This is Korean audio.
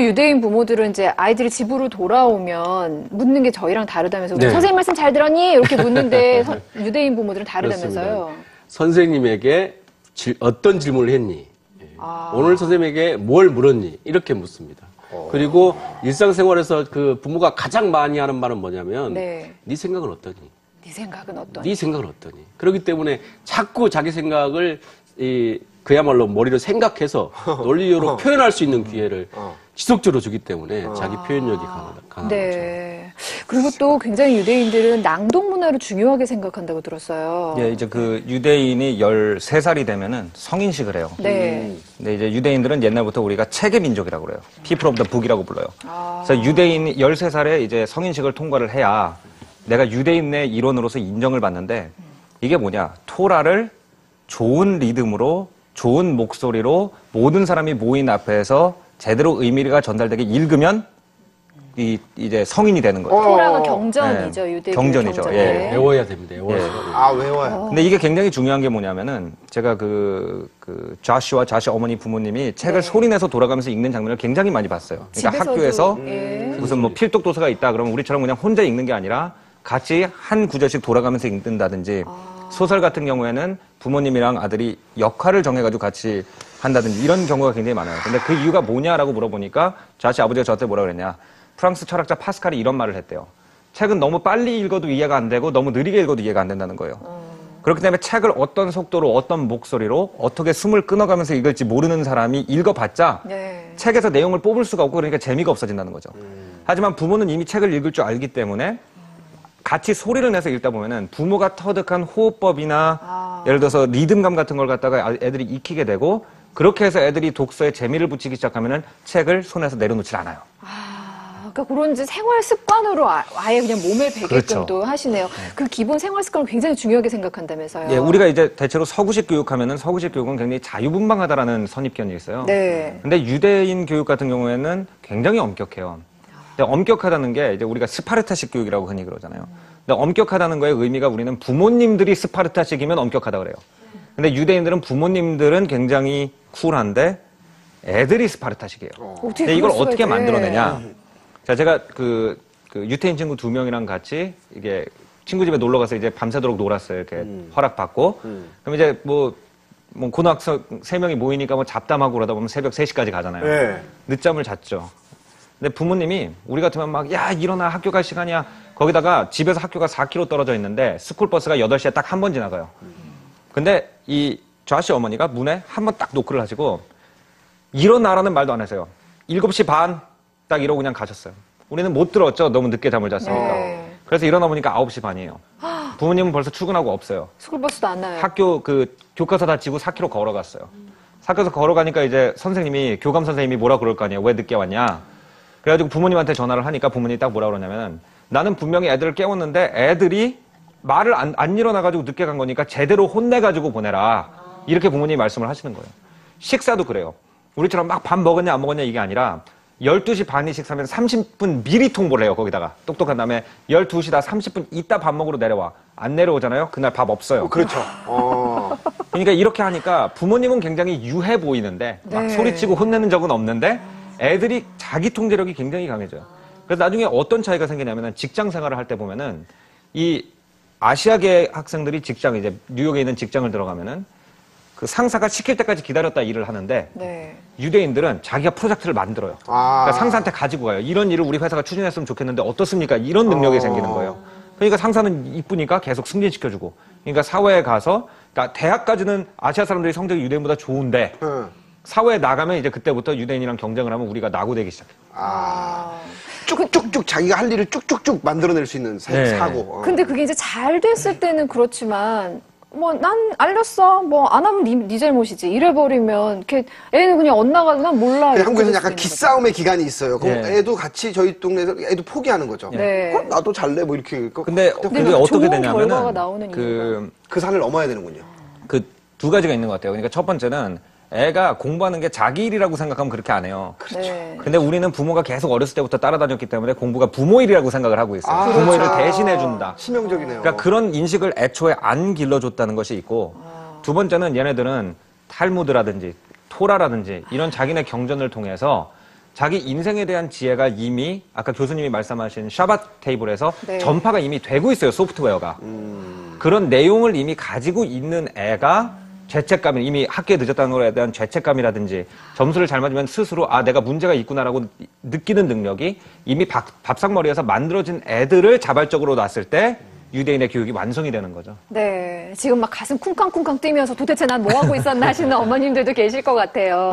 그리고 유대인 부모들은 이제 아이들이 집으로 돌아오면 묻는 게 저희랑 다르다면서 네. 선생님 말씀 잘 들었니? 이렇게 묻는데 유대인 부모들은 다르다면서요. 그렇습니다. 선생님에게 어떤 질문을 했니? 오늘 선생님에게 뭘 물었니? 이렇게 묻습니다. 그리고 일상생활에서 그 부모가 가장 많이 하는 말은 뭐냐면 네 생각은 어떠니? 네 생각은 어떠니? 네 생각은 어떠니? 그렇기 때문에 자꾸 자기 생각을 그야말로 머리로 생각해서 논리적으로 표현할 수 있는 기회를 지속적으로 주기 때문에 자기 표현력이 강한 네. 그리고 또 굉장히 유대인들은 낭독 문화를 중요하게 생각한다고 들었어요. 예, 이제 그 유대인이 13살이 되면은 성인식을 해요. 네. 근데 이제 유대인들은 옛날부터 우리가 책의 민족이라고 그래요. People of the Book이라고 불러요. 그래서 유대인이 13살에 이제 성인식을 통과를 해야 내가 유대인 내 일원으로서 인정을 받는데 이게 뭐냐? 토라를 좋은 리듬으로 좋은 목소리로 모든 사람이 모인 앞에서 제대로 의미가 전달되게 읽으면 이제 성인이 되는 거죠. 토라가 경전이죠, 네. 유대 경전이죠. 경전. 예. 외워야 됩니다. 외워야. 외워야. 근데 이게 굉장히 중요한 게 뭐냐면은 제가 그 자시와 자시 어머니 부모님이 책을 소리내서 돌아가면서 읽는 장면을 굉장히 많이 봤어요. 그러니까 학교에서 무슨 뭐 필독 도서가 있다 그러면 우리처럼 그냥 혼자 읽는 게 아니라 같이 한 구절씩 돌아가면서 읽는다든지 소설 같은 경우에는 부모님이랑 아들이 역할을 정해가지고 같이 한다든지 이런 경우가 굉장히 많아요. 근데 그 이유가 뭐냐라고 물어보니까 자시 아버지가 저한테 뭐라 그랬냐. 프랑스 철학자 파스칼이 이런 말을 했대요. 책은 너무 빨리 읽어도 이해가 안 되고 너무 느리게 읽어도 이해가 안 된다는 거예요. 그렇기 때문에 책을 어떤 속도로 어떤 목소리로 어떻게 숨을 끊어가면서 읽을지 모르는 사람이 읽어봤자 책에서 내용을 뽑을 수가 없고 그러니까 재미가 없어진다는 거죠. 하지만 부모는 이미 책을 읽을 줄 알기 때문에 같이 소리를 내서 읽다 보면은 부모가 터득한 호흡법이나 예를 들어서 리듬감 같은 걸 갖다가 애들이 익히게 되고 그렇게 해서 애들이 독서에 재미를 붙이기 시작하면은 책을 손에서 내려놓질 않아요. 그러니까 그런 이제 생활 습관으로 아예 그냥 몸에 배게끔 또 하시네요. 그 기본 생활 습관을 굉장히 중요하게 생각한다면서요. 예, 우리가 이제 대체로 서구식 교육하면은 서구식 교육은 굉장히 자유분방하다라는 선입견이 있어요. 네. 근데 유대인 교육 같은 경우에는 굉장히 엄격해요. 근데 엄격하다는 게 이제 우리가 스파르타식 교육이라고 흔히 그러잖아요. 근데 엄격하다는 거의 의미가 우리는 부모님들이 스파르타식이면 엄격하다 그래요. 근데 유대인들은 부모님들은 굉장히 쿨한데 애들이 스파르타식이에요. 근데 이걸 어떻게 만들어내냐? 자, 제가 그 유태인 친구 2명이랑 같이 이게 친구 집에 놀러 가서 이제 밤새도록 놀았어요. 이렇게 허락받고. 그럼 이제 뭐 고등학생 3명이 모이니까 뭐 잡담하고 그러다 보면 새벽 3시까지 가잖아요. 네. 늦잠을 잤죠. 근데 부모님이 우리 같으면 막 야, 일어나 학교 갈 시간이야. 거기다가 집에서 학교가 4km 떨어져 있는데 스쿨버스가 8시에 딱 한 번 지나가요. 근데 이 좌씨 어머니가 문에 한 번 딱 노크를 하시고 일어나라는 말도 안 하세요. 7시 반 딱 이러고 그냥 가셨어요. 우리는 못 들었죠. 너무 늦게 잠을 잤으니까. 그래서 일어나 보니까 9시 반이에요. 부모님은 벌써 출근하고 없어요. 스쿨버스도 안 나요. 학교 그 교과서 다 지고 4km 걸어갔어요. 4km 걸어가니까 이제 선생님이 교감 선생님이 뭐라 그럴 거 아니에요. 왜 늦게 왔냐. 그래가지고 부모님한테 전화를 하니까 부모님이 딱 뭐라 그러냐면 나는 분명히 애들을 깨웠는데 애들이 말을 안 일어나가지고 늦게 간 거니까 제대로 혼내가지고 보내라. 이렇게 부모님이 말씀을 하시는 거예요. 식사도 그래요. 우리처럼 막 밥 먹었냐 안 먹었냐 이게 아니라 12시 반이 식사면 30분 미리 통보를 해요. 거기다가 똑똑한 다음에 12시다 30분 이따 밥 먹으러 내려와. 안 내려오잖아요. 그날 밥 없어요. 그렇죠. 그러니까 이렇게 하니까 부모님은 굉장히 유해 보이는데 막 소리치고 혼내는 적은 없는데 애들이 자기 통제력이 굉장히 강해져요. 그래서 나중에 어떤 차이가 생기냐면은 직장 생활을 할 때 보면은 이 아시아계 학생들이 직장 이제 뉴욕에 있는 직장을 들어가면은 그 상사가 시킬 때까지 기다렸다 일을 하는데 유대인들은 자기가 프로젝트를 만들어요. 그러니까 상사한테 가지고 가요. 이런 일을 우리 회사가 추진했으면 좋겠는데 어떻습니까? 이런 능력이 생기는 거예요. 그러니까 상사는 이쁘니까 계속 승진시켜주고. 그러니까 사회에 가서 그러니까 대학까지는 아시아 사람들이 성적이 유대인보다 좋은데 사회에 나가면 이제 그때부터 유대인이랑 경쟁을 하면 우리가 낙오되기 시작해요. 쭉쭉쭉 자기가 할 일을 쭉쭉쭉 만들어낼 수 있는 사고. 근데 그게 이제 잘 됐을 때는 그렇지만 뭐 난 알렸어 뭐 안 하면 네 잘못이지 이래버리면 이렇게 애는 그냥 엇나가도 난 몰라. 한국에서는 약간 기싸움의 기간이 있어요. 그럼 애도 같이 저희 동네에서 애도 포기하는 거죠. 그럼 나도 잘래 뭐 이렇게. 근데 그게 어떻게 되냐면은 그 산을 넘어야 되는군요. 그 2가지가 있는 것 같아요. 그러니까 첫 번째는 애가 공부하는 게 자기 일이라고 생각하면 그렇게 안 해요. 그렇죠. 근데 우리는 부모가 계속 어렸을 때부터 따라다녔기 때문에 공부가 부모 일이라고 생각을 하고 있어요. 부모 일을 대신해준다. 치명적이네요. 그러니까 그런 인식을 애초에 안 길러줬다는 것이 있고 두 번째는 얘네들은 탈무드라든지 토라라든지 이런 자기네 경전을 통해서 자기 인생에 대한 지혜가 이미 아까 교수님이 말씀하신 샤밧 테이블에서 네. 전파가 이미 되고 있어요, 소프트웨어가. 그런 내용을 이미 가지고 있는 애가 죄책감이 이미 학교에 늦었다는 거에 대한 죄책감이라든지 점수를 잘 맞으면 스스로 아 내가 문제가 있구나라고 느끼는 능력이 이미 밥상머리에서 만들어진 애들을 자발적으로 놨을 때 유대인의 교육이 완성이 되는 거죠. 네, 지금 막 가슴 쿵쾅쿵쾅 뛰면서 도대체 난 뭐 하고 있었나 하시는 어머님들도 계실 것 같아요.